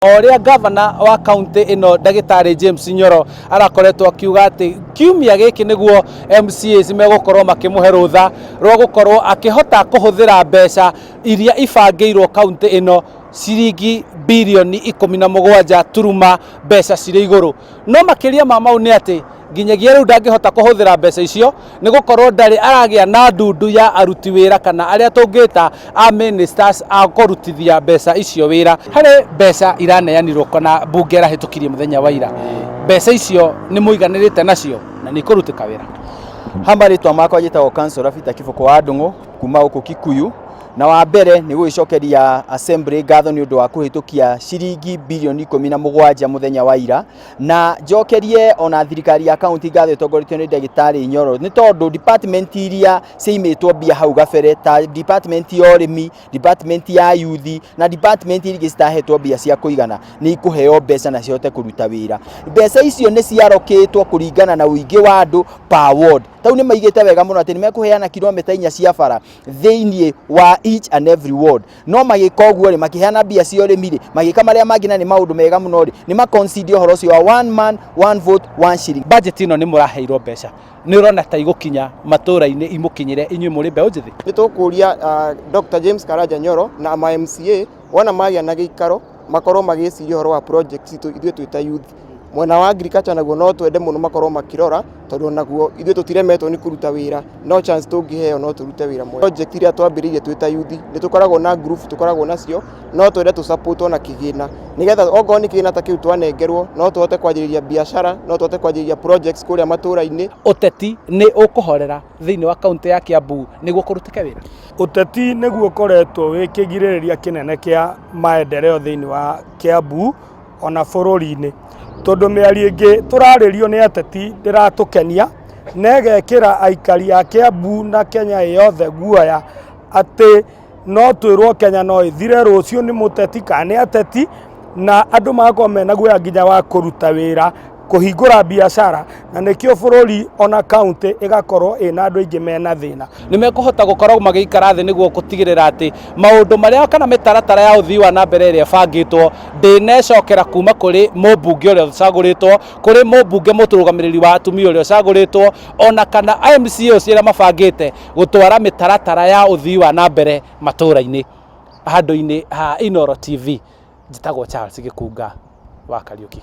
Oria governor wa county ino ndagitari James Nyoro arakoretwo akiuga ati kiumia giki niguo MCAs megukorwo makimuhe rutha rwa gukorwo akihota kuhuthira mbeca iria ibangeirwo county ino ciringi birioni 17 turuma mbeca ciri iguru. No makiria ma mau ni ati nginyagia riu ndangihota kuhuthira mbeca icio ni gukorwo ndari aragia na ndundu ya aruti wira kana aria tungita a ministers a kurutithia mbeca icio wira. Hari mbeca iraneanirwo kana mbunge irahitukirie muthenya wa ira, mbeca icio ni muiganirite nacio na ni kurutika wira. Hambari twa makwa jitagwo Councilor Peter Kiboko wa Ndungu kuma uku Kikuyu, na wa mbere ni gwicokeria assembly ngatho ni undu wa kuhitukia ciringi birioni 17 muthenya wa ira, na njokerie ona thirikari ya county ngatho itongoretio ni ndagitari Nyoro ni tondu department iria ciimitwo bia hau gabere ta department ya arimi, department ya youth na department iria citahetwo bia cia kuigana ni ikuheo mbeca na cihote kuruta wira. Mbeca icio ni ciaroketwo kuringana na uingi wa andu per ward. Tau ni maigite wega muno ati ni mekuheana kilomita 4 cia bara thiini wa each and every ward. No magika uguo ri makiheana bia cia urimi ri magika maria mangina ni maundu mega muno ri ni maconsider horo cio wa one man one vote one shilling. Budget ino ni muraheirwo mbeca ni urona ta igukinya matura-ini imukinyire inyuĩ muri mbeũ njithi. Ni tukuria Dr. James Karanja Nyoro na ma MCA wona magia na gikaro makorwo magiciria horo wa projects ithuĩ twita youth. Mwena wa agriculture naguo no twende muno makorwo makirora tondu naguo ithuĩ tutiremetwo ni kuruta wira, no chance tungiheo no turute wira mwe. Project iria twambiriirie twita youth ni tukoragwo na group tukoragwo nacio, no twende tu support ona Kigina nigetha ogo ni kigina ta kiu twanengerwo no tuhote kwanjiriria biashara, no tuhote kwanjiriria projects kuria matura-ini. Uteti ni ukuhorera thiini wa county ya Kiambu niguo kurutike wira. Uteti niguo koretwo wi kigiririria kinene kia maendeleo thiini wa Kiambu ona bururi-ini, tondu miari ingi turaririo ni ateti ndiratukenia negekira aikari a Kiambu na Kenya yothe guoya ati no twirwo Kenya no ithire rucio ni muteti kana ateti, na andu magakorwo mena guoya nginya wa kuruta wira kuhingura biashara, na nikio bururi ona county igakorwo ina andu aingi mena thina. Ni mekuhota gukorwo magikara thi niguo gutigirira ati maundu maria kana mitaratara ya uthii wa na mbere iria bangitwo ndinecokera kuma kuri mbunge uria ucaguritwo, kuri mbunge muturugamiriri wa atumia uria ucaguritwo, ona kana MCA ciira mabangite gutwara mitaratara ya uthii wa na mbere matura-ini. Handu-ini ha Inoro TV njitagwo Charles Gikunga wa Kariuki.